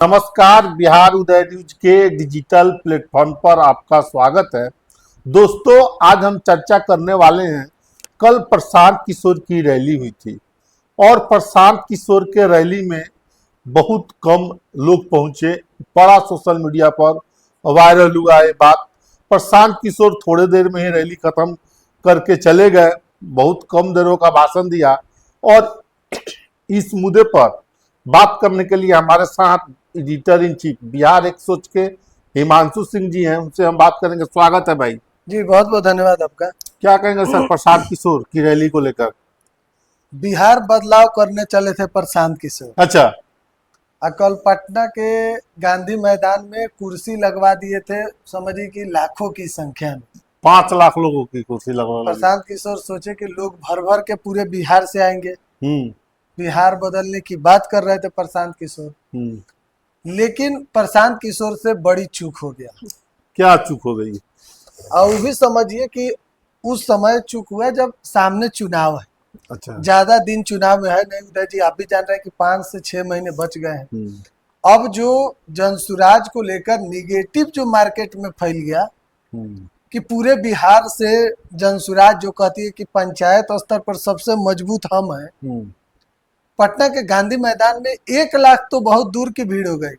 नमस्कार, बिहार उदय न्यूज के digital platform पर आपका स्वागत है। दोस्तों, आज हम चर्चा करने वाले हैं। कल प्रशांत किशोर की रैली हुई थी और प्रशांत किशोर के रैली में बहुत कम लोग पहुंचे। बड़ा सोशल मीडिया पर वायरल हुआ ये बात। प्रशांत किशोर थोड़े देर में ही रैली खत्म करके चले गए, बहुत कम देरों का भाषण दिया। और इस मुद्दे पर बात करने के लिए हमारे साथ एडिटर इन चीफ बिहार एक सोच के हिमांशु सिंह जी हैं, उनसे हम बात करेंगे। स्वागत है भाई जी, बहुत बहुत धन्यवाद आपका। क्या कहेंगे सर प्रशांत किशोर की रैली को लेकर? बिहार बदलाव करने चले थे प्रशांत किशोर। अच्छा। कल पटना के गांधी मैदान में कुर्सी लगवा दिए थे, समझिए कि लाखों की संख्या में 5 लाख लोगों की कुर्सी लगवा लगी। प्रशांत किशोर सोचे कि लोग भर भर के पूरे बिहार से आएंगे, बिहार बदलने की बात कर रहे थे प्रशांत किशोर। लेकिन प्रशांत किशोर से बड़ी चूक हो गया। क्या चूक हो गई? और वो भी समझिए कि उस समय चूक हुआ जब सामने चुनाव है। अच्छा। ज्यादा दिन चुनाव में है नहीं उदय जी, आप भी जान रहे हैं कि 5 से 6 महीने बच गए हैं। अब जो जनसुराज को लेकर निगेटिव जो मार्केट में फैल गया कि पूरे बिहार से जनसुराज जो कहती है कि पंचायत स्तर पर सबसे मजबूत हम हैं। पटना के गांधी मैदान में 1 लाख तो बहुत दूर की भीड़ हो गई।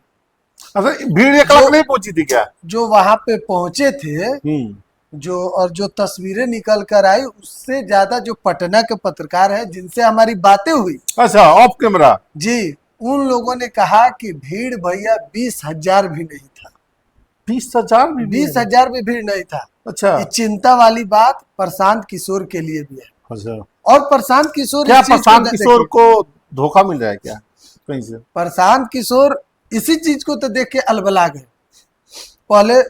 अच्छा, भीड़ 1 लाख नहीं पहुंची थी क्या? जो वहां पे पहुंचे थे जो तस्वीरें निकल कर आई, उससे ज्यादा जो पटना के पत्रकार हैं जिनसे हमारी बातें हुई, अच्छा, ऑफ कैमरा जी, उन लोगों ने कहा कि भीड़ भैया 20,000 भी नहीं था। 20,000 भी? 20,000 भी भीड़ नहीं था। अच्छा। ये चिंता वाली बात प्रशांत किशोर के लिए भी है। अच्छा। और प्रशांत किशोर क्या प्रशांत किशोर को धोखा मिल रहा है क्या कहीं से? प्रशांत किशोर इसी चीज को तो देख के अलबला गए। पहले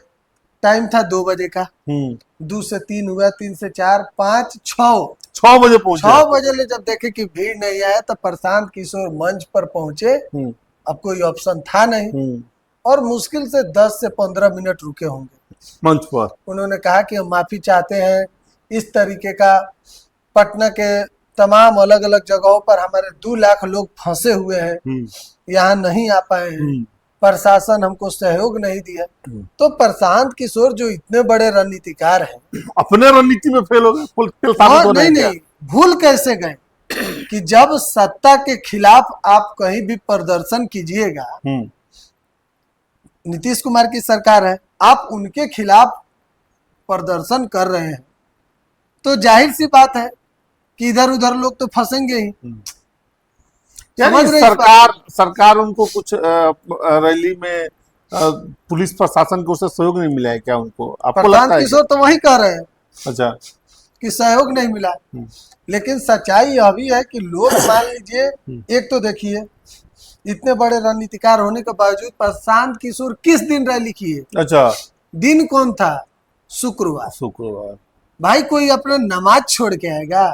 टाइम था 2 बजे का, 2 से 3 हुआ, 3 से 4, 5, 6 बजे पहुंचे। 6 बजे ले जब देखे कि भीड़ नहीं आया तो प्रशांत किशोर मंच पर पहुंचे। अब कोई ऑप्शन था नहीं और मुश्किल से 10 से 15 मिनट रुके होंगे मंच पर। उन्होंने कहा कि हम माफी चाहते हैं, इस तरीके का पटना के तमाम अलग अलग जगहों पर हमारे 2 लाख लोग फंसे हुए हैं, यहाँ नहीं आ पाए हैं, प्रशासन हमको सहयोग नहीं दिया। तो प्रशांत किशोर जो इतने बड़े रणनीतिकार हैं, अपने रणनीति में फेल हो गए। नहीं, भूल कैसे गए कि जब सत्ता के खिलाफ आप कहीं भी प्रदर्शन कीजिएगा, नीतीश कुमार की सरकार है, आप उनके खिलाफ प्रदर्शन कर रहे हैं, तो जाहिर सी बात है कि इधर उधर लोग तो फंसेंगे ही। सरकार उनको कुछ रैली में पुलिस प्रशासन को उससे सहयोग नहीं मिला है क्या उनको? आपको लगता है? किशोर तो वही कह रहे हैं। अच्छा, कि सहयोग नहीं मिला। लेकिन सच्चाई यह भी है कि लोग मान लीजिए, एक तो देखिए इतने बड़े रणनीतिकार होने के बावजूद प्रशांत किशोर किस दिन रैली किए? अच्छा, दिन कौन था? शुक्रवार। भाई कोई अपना नमाज छोड़ के आएगा?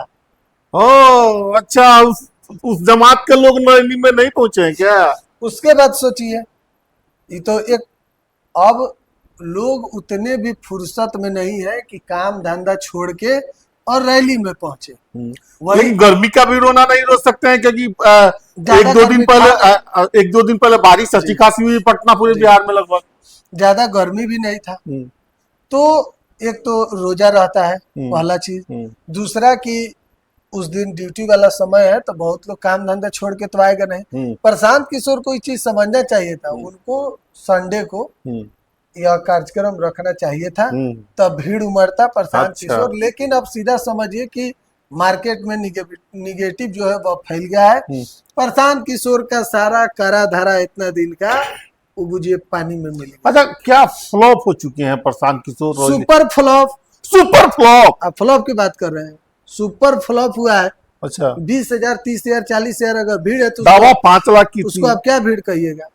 ओ अच्छा, उस जमात के लोग रैली में नहीं पहुंचे हैं क्या? उसके बाद सोचिए, ये तो एक, अब लोग उतने भी फुर्सत में नहीं है कि काम धंधा छोड़ के और रैली में पहुंचे। लेकिन गर्मी का भी रोना नहीं रो सकते हैं, क्योंकि एक दो दिन पहले बारिश अच्छी खासी हुई पटना पूरे बिहार में, लगभग ज्यादा गर्मी भी नहीं था। तो एक तो रोजा रहता है, पहला चीज। दूसरा कि उस दिन ड्यूटी वाला समय है, तो बहुत लोग काम धंधा छोड़ के तो आएगा नहीं। प्रशांत किशोर को ये चीज समझना चाहिए था, उनको संडे को यह कार्यक्रम रखना चाहिए था, तब भीड़ उमड़ता प्रशांत किशोर। लेकिन अब सीधा समझिए कि मार्केट में निगेटिव जो है वह फैल गया है। प्रशांत किशोर का सारा करा धरा इतना दिन का वो बुझिए पानी में मिलेगा। अच्छा, क्या फ्लॉप हो चुके हैं प्रशांत किशोर? Super flop. आप फ्लॉप की बात कर रहे हैं, सुपर फ्लॉप हुआ है। अच्छा, 20,000, 30,000, 40,000 अगर भीड़ है तो 5 लाख की उसको आप क्या भीड़ कहिएगा?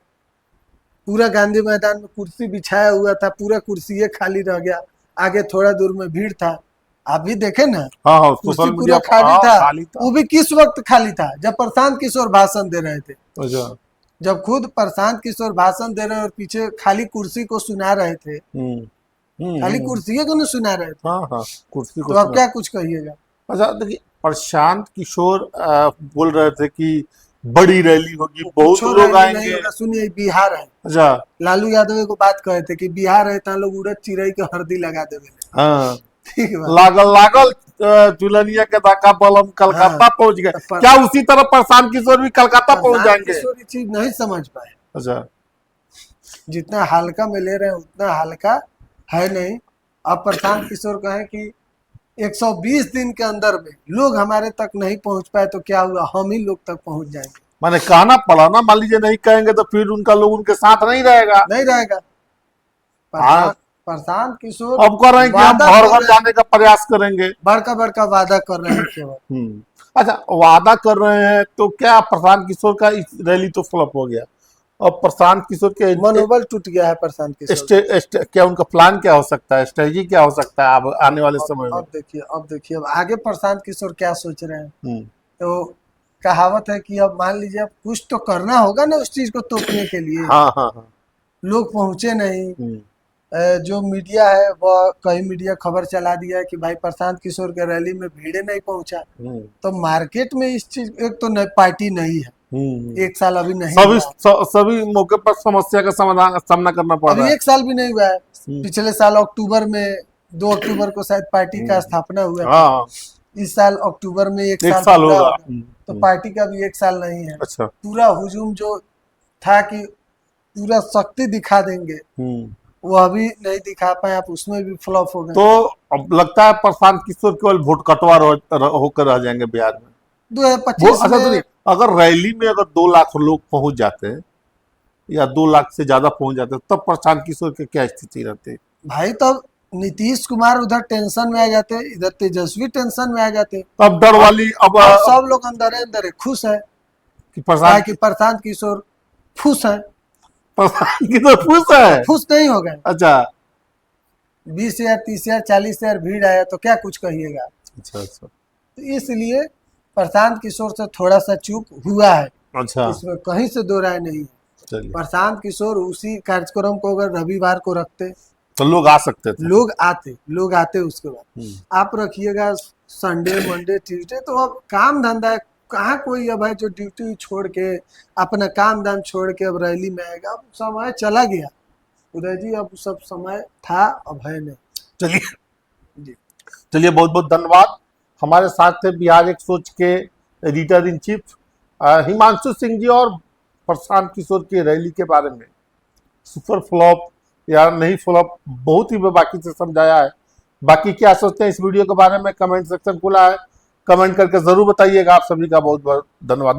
पूरा गांधी मैदान में कुर्सी बिछाया हुआ था, पूरा कुर्सी खाली रह गया, आगे थोड़ा दूर में भीड़ था। आप भी देखे ना, कुर्सी पूरा खाली था। वो भी किस वक्त खाली था? जब प्रशांत किशोर भाषण दे रहे थे। अच्छा। जब खुद प्रशांत किशोर भाषण दे रहे और पीछे खाली कुर्सी को सुना रहे थे, खाली कुर्सी को नहीं सुना रहे थे, कुर्सी को, तो आप क्या कुछ कहिएगा? अच्छा देखिए, प्रशांत किशोर बोल रहे थे कि बड़ी रैली होगी, बहुत कुछो लोग रैली नहीं आएंगे। होगा। सुनिए, बिहार है, अच्छा। लालू यादव एगो बात कहे थे कि बिहार है ता लोग उड़द चिड़ई के हल्दी लगा देवे। हाँ, ठीक बा। लागल लागल दुल्हनिया के दाका बलम कलकत्ता हाँ, पहुंच गए। तो क्या उसी तरह प्रशांत किशोर भी कलकत्ता पहुंच प्रशांत जाएंगे? किशोर ये चीज नहीं समझ पाए। अच्छा। जितना हल्का में ले रहे हैं उतना हल्का है नहीं। अब प्रशांत किशोर कहें कि 120 दिन के अंदर में लोग हमारे तक नहीं पहुंच पाए तो क्या हुआ, हम ही लोग तक पहुंच जाएंगे। मैंने कहना पड़ा ना, मान लीजिए नहीं कहेंगे तो फिर उनका लोग उनके साथ नहीं रहेगा। नहीं रहेगा। हाँ, प्रशांत किशोर अब कर रहे हैं कि हम वादा घर कर घर रहे हैं, जाने का प्रयास करेंगे। बड़का बड़का वादा कर रहे हैं केवल। अच्छा, वादा कर रहे हैं तो क्या प्रशांत किशोर का इस रैली तो फ्लॉप हो गया, और प्रशांत किशोर के मनोबल टूट गया है प्रशांत किशोर का। क्या उनका प्लान क्या हो सकता है, स्ट्रेटजी क्या हो सकता है अब आने वाले समय में? अब देखिए अब आगे प्रशांत किशोर क्या सोच रहे हैं। हम्म, तो कहावत है कि अब मान लीजिए अब कुछ तो करना होगा ना उस चीज को तोड़ने के लिए। हाँ हाँ हाँ। लोग पहुंचे नहीं। हम्म, जो मीडिया है वह कई मीडिया खबर चला दिया है कि भाई प्रशांत किशोर के रैली में भीड़ नहीं पहुंचा। हम्म, तो मार्केट में इस चीज, एक तो पार्टी नहीं है, एक साल अभी नहीं सभी हुआ है। सभी मौके पर समस्या का समाधान सामना करना पड़ रहा अभी है। एक साल भी नहीं हुआ है। पिछले साल अक्टूबर में 2 अक्टूबर को शायद पार्टी का स्थापना हुआ था। हाँ, इस साल अक्टूबर में एक एक साल साल पूरा होगा। होगा। तो पार्टी का भी एक साल नहीं है। अच्छा। पूरा हुजूम जो था कि पूरा शक्ति दिखा देंगे, हम्म, वो अभी नहीं दिखा पाए, आप उसमें भी फ्लॉप हो गए। तो अब लगता है प्रशांत किशोर केवल वोट कटवा होकर रह जाएंगे बिहार में। वो 2025 अच्छा, तो नहीं, में अगर रैली में अगर 2 लाख लोग पहुंच जाते हैं या 2 लाख से ज्यादा पहुंच जाते हैं, तब प्रशांत किशोर की क्या स्थिति रहती? भाई तब नीतीश कुमार उधर टेंशन में आ जाते, इधर तेजस्वी टेंशन में आ जाते। अब डर वाली अब अब सब लोग अंदर अंदर खुश है कि प्रशांत कि प्रशांत किशोर खुश है। प्रशांत किशोर खुश है। खुश नहीं हो गए। अच्छा 20,000 30,000 40,000 भीड़ आया तो क्या कुछ कहिएगा। अच्छा अच्छा तो इसलिए प्रशांत किशोर से थोड़ा सा चूक हुआ है, अच्छा। इसमें कहीं से दो राय नहीं है। चलिए, प्रशांत किशोर उसी कार्यक्रम को अगर रविवार को रखते तो लोग आ सकते थे। लोग आते उसके बाद। आप रखिएगा संडे मंडे ट्यूसडे, तो अब काम धंधा है, कहाँ कोई अब है जो ड्यूटी छोड़ के अपना काम धाम छोड़ के अब रैली में आएगा। अब समय चला गया उदय जी, अब सब समय था अब है नहीं। चलिए जी चलिए, बहुत बहुत धन्यवाद। हमारे साथ थे बिहार एक सोच के editor in chief Himanshu Singh ji, और प्रशांत किशोर की रैली के बारे में सुपर फ्लॉप या नहीं फ्लॉप बहुत ही बाकी से समझाया है। बाकी क्या सोचते हैं इस वीडियो के बारे में कमेंट सेक्शन खुला है, कमेंट करके जरूर बताइएगा। आप सभी का बहुत बहुत धन्यवाद।